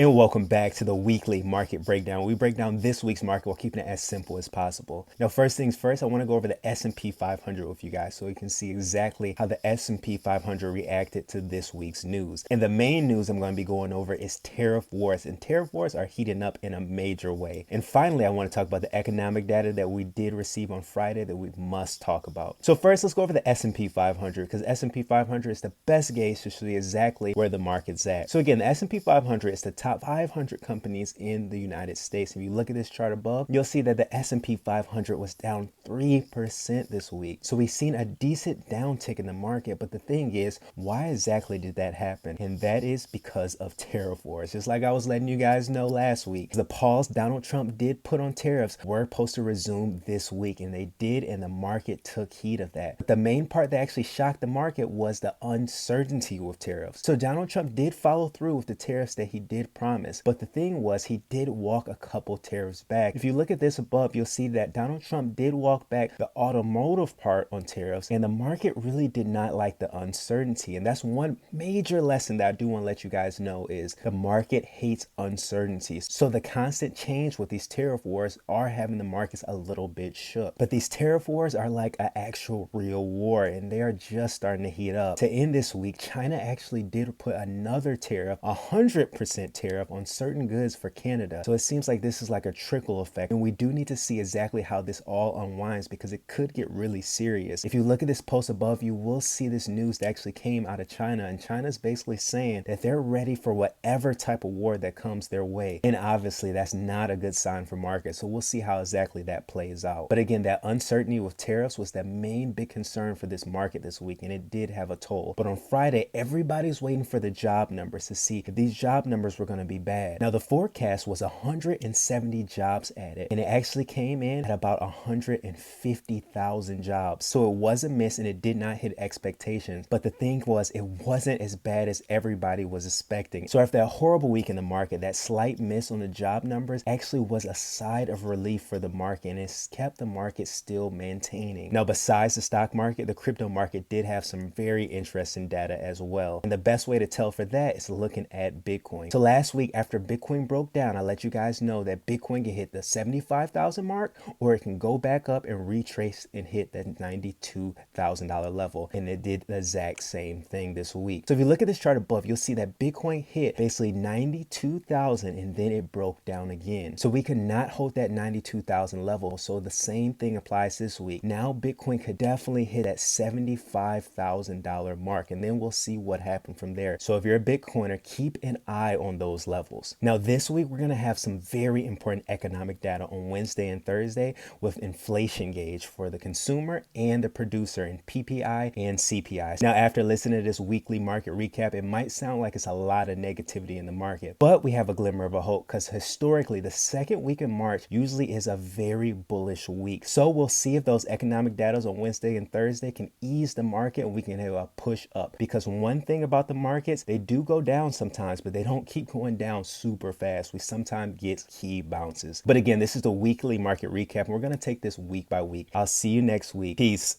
And welcome back to the weekly market breakdown. We break down this week's market while keeping it as simple as possible. Now, first things first, I want to go over the S&P 500 with you guys so you can see exactly how the S&P 500 reacted to this week's news. And the main news I'm going to be going over is tariff wars, and tariff wars are heating up in a major way. And finally, I want to talk about the economic data that we did receive on Friday that we must talk about. So first, let's go over the S&P 500 because S&P 500 is the best gauge to see exactly where the market's at. So again, the S&P 500 is the top 500 companies in the United States. If you look at this chart above, you'll see that the S&P 500 was down 3% this week. So we've seen a decent downtick in the market, but the thing is, why exactly did that happen? And that is because of tariff wars. Just like I was letting you guys know last week, the pause Donald Trump did put on tariffs were supposed to resume this week, and they did, and the market took heed of that. But the main part that actually shocked the market was the uncertainty with tariffs. So Donald Trump did follow through with the tariffs that he did promise, but the thing was he did walk a couple tariffs back. If you look at this above, you'll see that Donald Trump did walk back the automotive part on tariffs, and the market really did not like the uncertainty. And that's one major lesson that I do want to let you guys know is the market hates uncertainty. So the constant change with these tariff wars are having the markets a little bit shook. But these tariff wars are like an actual real war, and they are just starting to heat up. To end this week, China actually did put another tariff, 100% tariff on certain goods for Canada. So it seems like this is like a trickle effect, and we do need to see exactly how this all unwinds because it could get really serious. If you look at this post above, you will see this news that actually came out of China, and China's basically saying that they're ready for whatever type of war that comes their way. And obviously that's not a good sign for markets. So we'll see how exactly that plays out. But again, that uncertainty with tariffs was the main big concern for this market this week, and it did have a toll. But on Friday, everybody's waiting for the job numbers to see if these job numbers were going to be bad. Now the forecast was 170 jobs added, and it actually came in at about 150,000 jobs. So it was a miss, and it did not hit expectations. But the thing was, it wasn't as bad as everybody was expecting. So after that horrible week in the market, that slight miss on the job numbers actually was a sigh of relief for the market, and it's kept the market still maintaining. Now besides the stock market, the crypto market did have some very interesting data as well. And the best way to tell for that is looking at Bitcoin. So last week after Bitcoin broke down, I let you guys know that Bitcoin can hit the 75,000 mark, or it can go back up and retrace and hit that $92,000 level. And it did the exact same thing this week. So if you look at this chart above, you'll see that Bitcoin hit basically 92,000 and then it broke down again. So we could not hold that 92,000 level. So the same thing applies this week. Now Bitcoin could definitely hit that $75,000 mark, and then we'll see what happened from there. So if you're a Bitcoiner, keep an eye on those levels. Now this week, we're going to have some very important economic data on Wednesday and Thursday with inflation gauge for the consumer and the producer in PPI and CPI. Now after listening to this weekly market recap, it might sound like it's a lot of negativity in the market, but we have a glimmer of a hope because historically the second week in March usually is a very bullish week. So we'll see if those economic data on Wednesday and Thursday can ease the market and we can have a push up, because one thing about the markets, they do go down sometimes, but they don't keep going down super fast. We sometimes get key bounces. But again, this is the weekly market recap, and we're going to take this week by week. I'll see you next week. Peace.